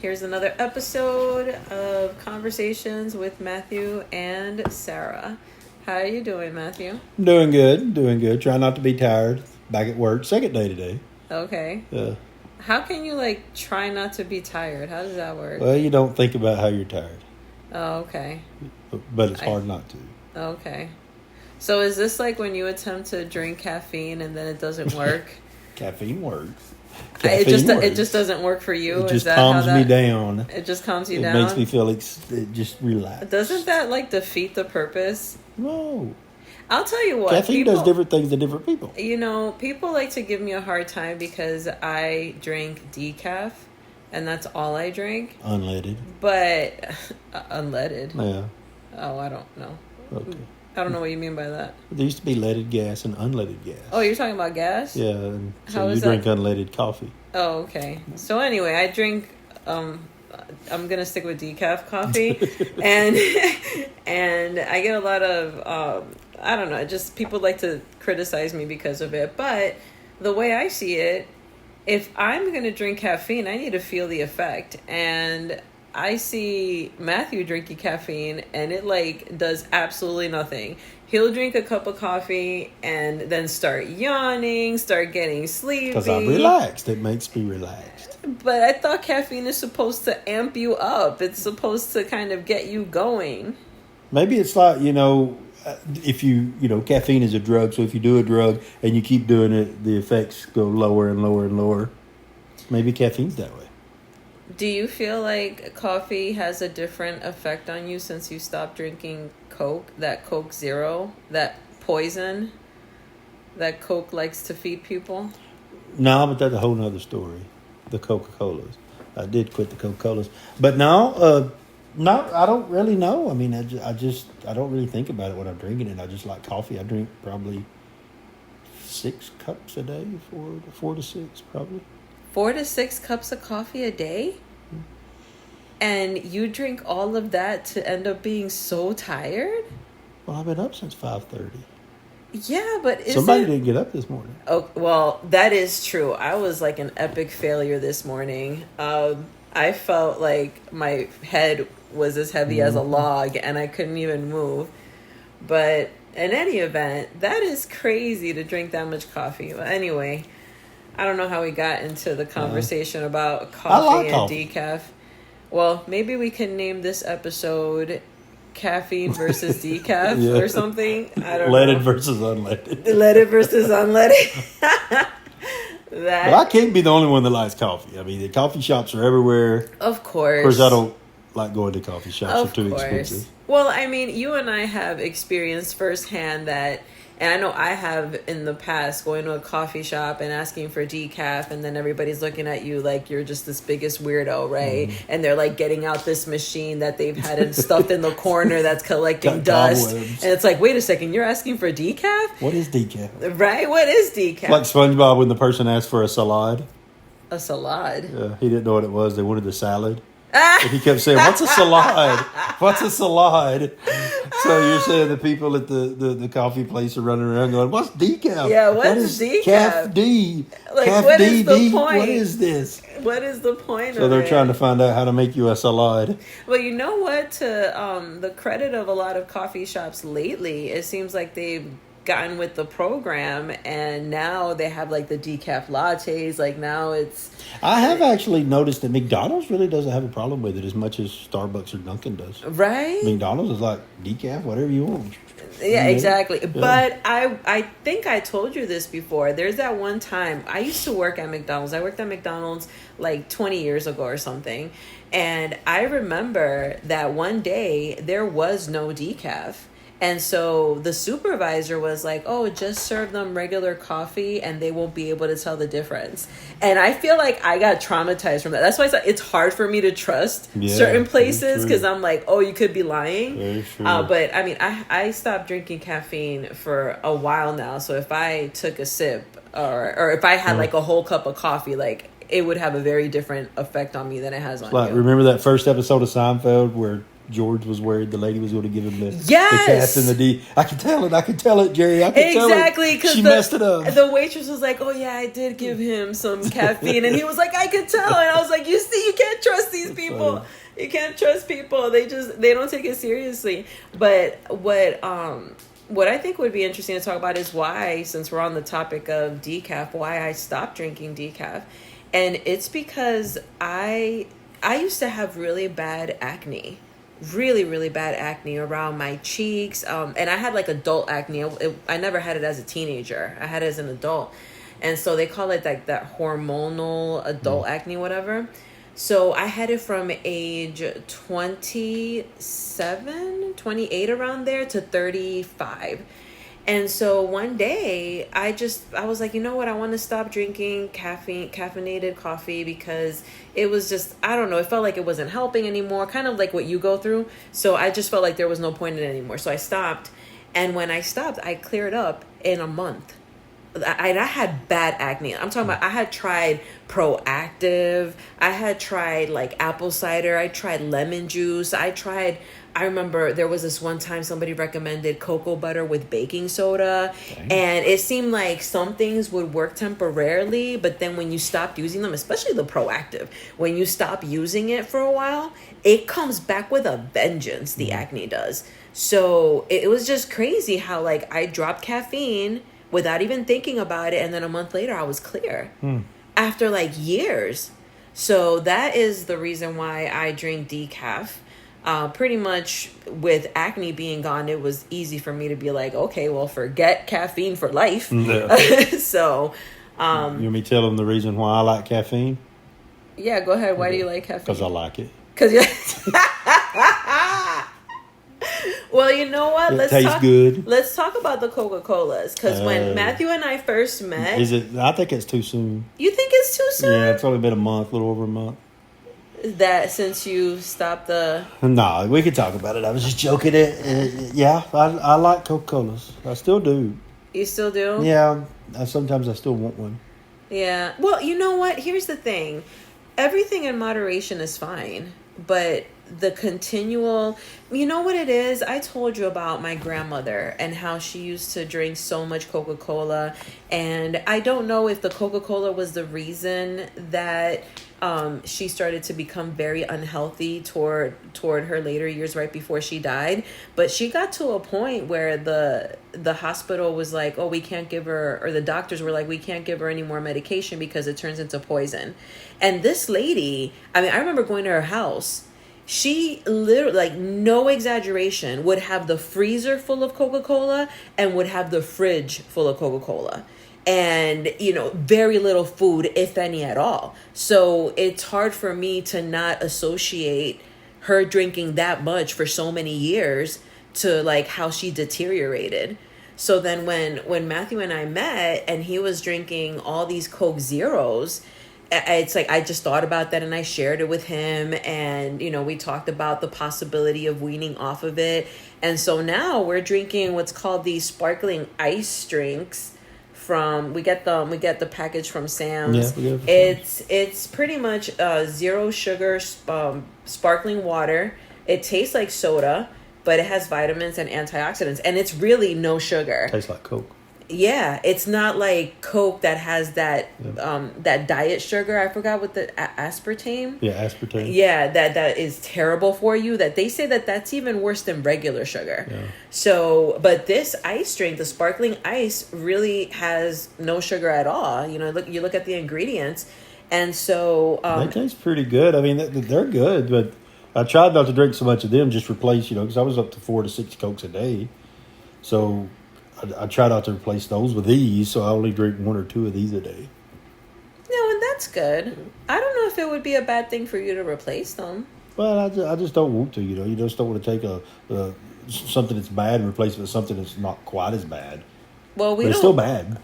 Here's another episode of Conversations with Matthew and Sarah. How are you doing, Matthew? Doing good. Trying not to be tired. Back at work. Second day today. Okay. Yeah. How can you, try not to be tired? How does that work? Well, you don't think about how you're tired. Oh, okay. But it's hard not to. Okay. So is this like when you attempt to drink caffeine and then it doesn't work? Caffeine works. It just doesn't work for you? It just calms me down. It just calms you down? It makes me feel it just relax. Doesn't that defeat the purpose? No. I'll tell you what. Caffeine does different things to different people. People like to give me a hard time because I drink decaf, and that's all I drink. Unleaded. But unleaded. Yeah. Oh, I don't know. Okay. I don't know what you mean by that. There used to be leaded gas and unleaded gas. Oh, you're talking about gas? Yeah. And so How you is drink that? unleaded coffee. Oh, okay. So anyway, I drink. I'm gonna stick with decaf coffee, and I get a lot of I don't know. Just people like to criticize me because of it. But the way I see it, if I'm gonna drink caffeine, I need to feel the effect. And I see Matthew drinking caffeine, and it does absolutely nothing. He'll drink a cup of coffee and then start yawning, start getting sleepy. Because I'm relaxed. It makes me relaxed. But I thought caffeine is supposed to amp you up. It's supposed to kind of get you going. Maybe it's like, if caffeine is a drug. So if you do a drug and you keep doing it, the effects go lower and lower and lower. Maybe caffeine's that way. Do you feel like coffee has a different effect on you since you stopped drinking Coke? That Coke Zero, that poison that Coke likes to feed people? No, but that's a whole nother story. The Coca-Colas. I did quit the Coca-Colas. But no, I don't really know. I mean, I don't really think about it when I'm drinking it. I just like coffee. I drink probably 6 cups a day, 4 to 6 probably. 4 to 6 cups of coffee a day? And you drink all of that to end up being so tired? Well, I've been up since 5:30. Yeah, but somebody didn't get up this morning. Oh, well, that is true. I was like an epic failure this morning. I felt like my head was as heavy as a log and I couldn't even move. But in any event, that is crazy to drink that much coffee. But anyway, I don't know how we got into the conversation about coffee and decaf. Well, maybe we can name this episode Caffeine versus Decaf or something. I don't know. Leaded versus unleaded. Leaded versus unleaded. But I can't be the only one that likes coffee. I mean, the coffee shops are everywhere. Of course. Of course, I don't like going to coffee shops. They're too expensive. Well, I mean, you and I have experienced firsthand that, and I know I have in the past, going to a coffee shop and asking for decaf, and then everybody's looking at you like you're just this biggest weirdo, right? And they're getting out this machine that they've had stuffed in the corner that's collecting dust. Cobwebs. And it's like, wait a second, you're asking for decaf? What is decaf? Right? What is decaf? Like SpongeBob when the person asked for a salad. A salad? Yeah, he didn't know what it was. They wanted a salad. And he kept saying, what's a salad? What's a salad? So you're saying the people at the coffee place are running around going, what's decaf? Yeah, what's decaf? Caf D. What is the point? What is this? What is the point of it? So they're trying to find out how to make you a salad. Well, you know what? To the credit of a lot of coffee shops lately, it seems like they've gotten with the program and now they have the decaf lattes. Now it's... I have actually noticed that McDonald's really doesn't have a problem with it as much as Starbucks or Dunkin' does. Right? McDonald's is like, decaf, whatever you want. Yeah, exactly. Yeah. But I think I told you this before. There's that one time I used to work at McDonald's. I worked at McDonald's 20 years ago or something. And I remember that one day there was no decaf. And so the supervisor was like, oh, just serve them regular coffee and they won't be able to tell the difference. And I feel like I got traumatized from that. That's why it's hard for me to trust certain places because I'm like, oh, you could be lying. Very true. But I mean, I stopped drinking caffeine for a while now. So if I took a sip or if I had a whole cup of coffee, it would have a very different effect on me than it has on you. Remember that first episode of Seinfeld where George was worried the lady was going to give him the Yes! Decaf and the D. I can tell it, Jerry. I can tell it. Exactly, because She messed it up. the waitress was like, "Oh yeah, I did give him some caffeine," and he was like, "I could tell," and I was like, "You see, you can't trust these people. funny. You can't trust people. They don't take it seriously." But what I think would be interesting to talk about is why, since we're on the topic of decaf, why I stopped drinking decaf, and it's because I used to have really bad acne. Really, really bad acne around my cheeks. And I had like adult acne. I never had it as a teenager. I had it as an adult. And so they call it like that hormonal adult acne, whatever. So I had it from age 27, 28 around there to 35. And so one day I was like, you know what? I want to stop drinking caffeinated coffee because it was just, I don't know. It felt like it wasn't helping anymore, kind of like what you go through. So I just felt like there was no point in it anymore. So I stopped. And when I stopped, I cleared up in a month. I had bad acne. I'm talking about, I had tried Proactive. I had tried like apple cider. I tried lemon juice. I remember there was this one time somebody recommended cocoa butter with baking soda. Dang. And it seemed like some things would work temporarily, but then when you stopped using them, especially the Proactive, when you stop using it for a while, it comes back with a vengeance, the acne does. So it was just crazy how like I dropped caffeine without even thinking about it, and then a month later I was clear after like years. So that is the reason why I drink decaf. Pretty much with acne being gone, it was easy for me to be like, okay, well, forget caffeine for life. Yeah. So, you want me to tell them the reason why I like caffeine? Yeah, go ahead. Why do you like caffeine? Because I like it. Well, you know what? It tastes good. Let's talk about the Coca-Colas, because when Matthew and I first met, I think it's too soon. You think it's too soon? Yeah, it's only been a month, a little over a month. That since you stopped the... No, we could talk about it. I was just joking. Yeah, I like Coca-Colas. I still do. You still do? Yeah, sometimes I still want one. Yeah. Well, you know what? Here's the thing. Everything in moderation is fine, but the continual... You know what it is? I told you about my grandmother and how she used to drink so much Coca-Cola, and I don't know if the Coca-Cola was the reason that... she started to become very unhealthy toward her later years right before she died. But she got to a point where the hospital was like, oh, we can't give her, or the doctors were like, we can't give her any more medication because it turns into poison. And this lady, I mean, I remember going to her house. She literally, like, no exaggeration, would have the freezer full of Coca-Cola and would have the fridge full of Coca-Cola. And, very little food, if any at all. So it's hard for me to not associate her drinking that much for so many years to like how she deteriorated. So then when Matthew and I met and he was drinking all these Coke Zeros, it's like I just thought about that and I shared it with him, and we talked about the possibility of weaning off of it. And so now we're drinking what's called these sparkling ice drinks. We get the package from Sam's. Yeah, it's pretty much zero sugar sparkling water. It tastes like soda, but it has vitamins and antioxidants, and it's really no sugar. Tastes like Coke. Yeah, it's not like Coke that has that that diet sugar. I forgot what the aspartame. Yeah, aspartame. Yeah, that is terrible for you. That they say that's even worse than regular sugar. Yeah. So, but this ice drink, the sparkling ice, really has no sugar at all. You look at the ingredients, and so they taste pretty good. I mean, they're good, but I tried not to drink so much of them. Just replace, because I was up to 4 to 6 Cokes a day, so. I try not to replace those with these, so I only drink 1 or 2 of these a day. No, and that's good. I don't know if it would be a bad thing for you to replace them. Well, I just don't want to, You just don't want to take something that's bad and replace it with something that's not quite as bad. Well, it's still bad.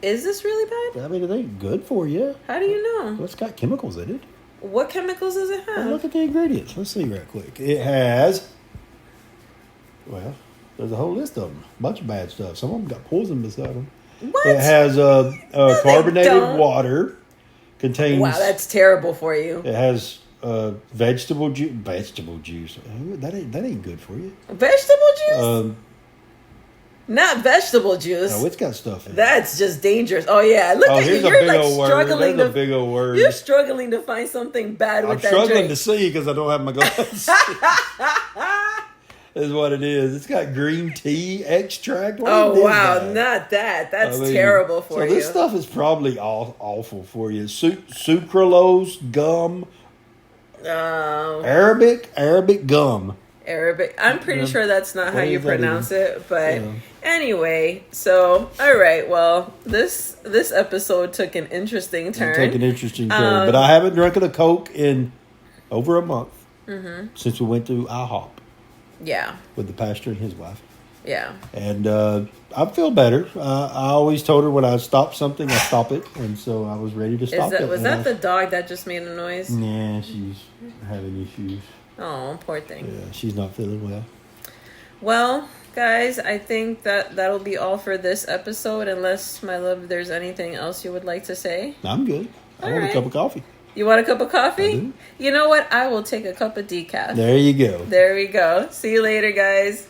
Is this really bad? I mean, it ain't good for you. How do you know? Well, it's got chemicals in it. What chemicals does it have? Well, look at the ingredients. Let's see right quick. It has... Well... There's a whole list of them. A bunch of bad stuff. Some of them got poison beside them. What? It has carbonated water. Contains... Wow, that's terrible for you. It has vegetable juice. Vegetable juice. That ain't good for you. Vegetable juice? Not vegetable juice. No, it's got stuff in it. That's just dangerous. Oh yeah, look at you. Here's You're a big old word. There's a big old word. You're struggling to find something bad with I'm that struggling drink. to see because I don't have my glasses. Is what it is. It's got green tea extract. Oh wow, not that. That's terrible for you. So this stuff is probably awful for you. Sucralose gum. Arabic gum. Arabic. I'm pretty sure that's not how you pronounce it, but anyway. So all right. Well, this episode took an interesting turn. But I haven't drunk a Coke in over a month since we went to IHOP. Yeah. With the pastor and his wife. Yeah. And I feel better. I always told her when I stop something, I stop it. And so I was ready to stop it. Was that the dog that just made a noise? Yeah, she's having issues. Oh, poor thing. Yeah, she's not feeling well. Well, guys, I think that'll be all for this episode. Unless, my love, there's anything else you would like to say. I'm good. I want a cup of coffee. You want a cup of coffee? I do. You know what? I will take a cup of decaf. There you go. There we go. See you later, guys.